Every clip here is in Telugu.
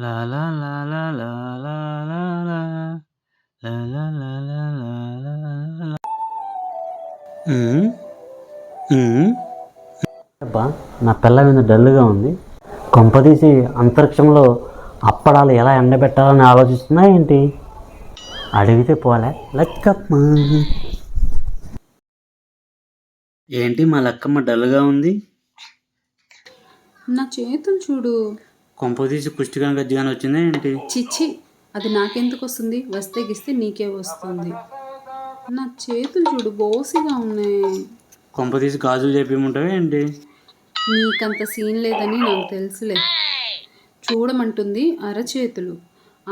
లా లా లా లా లా లా లా లా. లా లా లా లా లా లా లా. అబ్బా, నా పిల్ల మీద డల్గా ఉంది. కొంపదీసి అంతరిక్షంలో అప్పడాలు ఎలా ఎండబెట్టాలని ఆలోచిస్తున్నా ఏంటి? అడిగితే పోలే లెక్కమ్మ. ఏంటి మా లెక్కమ్మ డల్గా ఉంది? నా చేతులు చూడు. కొంపదీసి కుష్టిగా గజ్జిగాని వచ్చిందా ఏంటి? చిచ్చి, అది నాకెందుకు వస్తుంది? వస్తే గిస్తే నీకే వస్తుంది. నా చేతులు చూడు, బోసిగా ఉన్నాయి. కొంపదీసి గాజులు చెప్పిమంటావా ఏంటి? నీకంత సీన్ లేదని నాకు తెలుసులే. చూడమంటుంది అరచేతులు.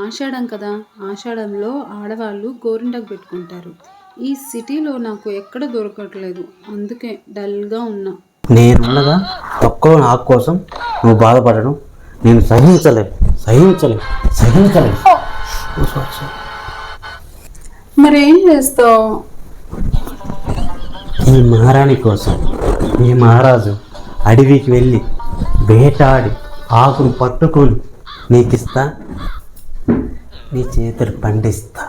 ఆషాఢం కదా, ఆషాఢంలో ఆడవాళ్ళు గోరింటాకు పెట్టుకుంటారు. ఈ సిటీలో నాకు ఎక్కడ దొరకట్లేదు, అందుకే డల్గా ఉన్నా. నేనుండగా తక్కువ నాకు కోసం నువ్వు బాధపడడం నేను సహించలేను. మరేం చేస్తావు? ఈ మహారాణి కోసం ఈ మహారాజు అడవికి వెళ్ళి వేటాడి ఆకును పట్టుకొని నీకిస్తా, నీ చేతులు పండిస్తా.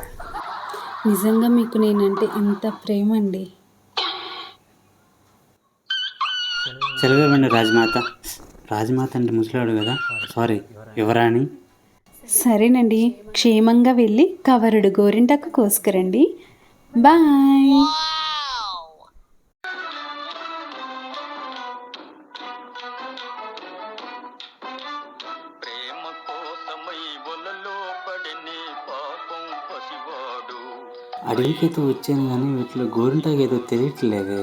నిజంగా మీకు నేనంటే ఎంత ప్రేమ అండి. సెలవేవండి రాజమాత అంటే ముసలాడు కదా, సారీ యువరాణి. సరేనండి, క్షేమంగా వెళ్ళి కవరుడు గోరింటాకు కోసుకురండి. బాయ్. అడవికైతే వచ్చాను కానీ వీటిలో గోరింటాకు ఏదో తెలియట్లేదే.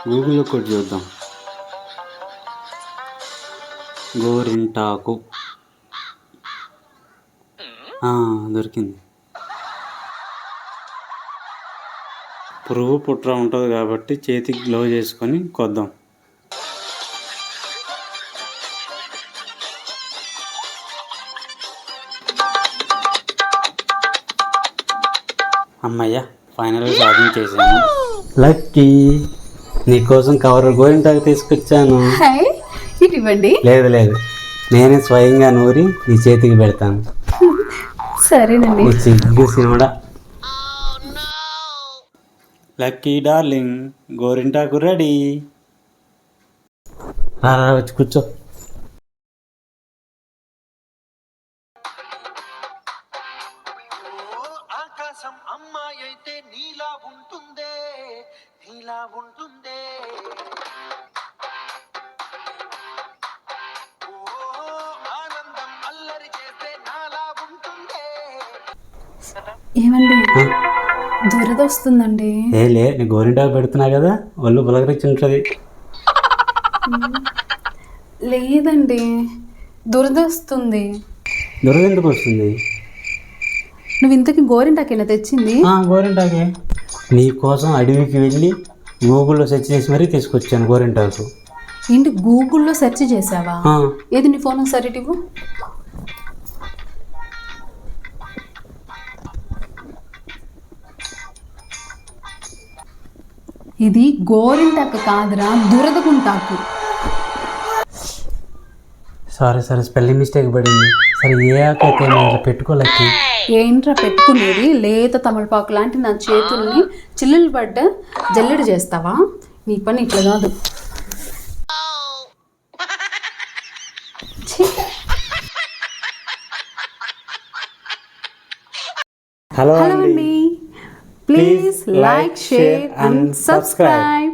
గూగుల్లో కొట్టి చూద్దాం. గోరింటాకు దొరికింది. పురుగు పుట్ర ఉంటుంది కాబట్టి చేతికి గ్లౌజ్ చేసుకొని కొద్దాం. అమ్మయ్య, ఫైనల్గా షాపింగ్ చేశాను. లక్కీ, నీకోసం కవర్ గోరింటాకు తీసుకొచ్చాను. ఇవ్వండి. లేదు, నేనే స్వయంగా నూరి నీ చేతికి పెడతాను. సరేనండి. నీ చిగ్గు సినిమా. లక్కీ డార్లింగ్, గోరింటాకు రెడీ. వచ్చి కూర్చో. ఆకాశం అమ్మాయి అయితే నీలా ఉంటుందే. ఆనందం అల్లరి చేస్తే నాలా ఉంటుందే. ఏమండి, దురద వస్తుందండి. నీ గోరింటాకు పెడుతున్నా కదా, ఒళ్ళు బులకరించి ఉంటుంది. లేదండి, దురద వస్తుంది. దురద ఎందుకు వస్తుంది? నువ్వు ఇంతకీ గోరింటాకేనా తెచ్చింది? గోరింటాకే. నీ కోసం అడవికి వెళ్ళి గూగుల్లో సెర్చ్ చేసి మరీ తీసుకొచ్చాను గోరింటాకు. ఏంటి, గూగుల్లో సెర్చ్ చేసావా? ఏది నీ ఫోన్ ఒకసారి ఇవ్వు. ఇది గోరింటాకు కాదురా, దురదకుంటాకు. సారీ స్పెల్లింగ్ మిస్టేక్ పడింది. సరే, ఏ ఆకైతే నేను పెట్టుకోలేక. ఏంట్రా పెట్టుకునేది? లేత తమలపాకు లాంటి నా చేతుల్ని చిల్లులు పడ్డ జల్లెడు చేస్తావా? నీ పని ఇట్లా కాదు. హలో అండి, please like, share and subscribe.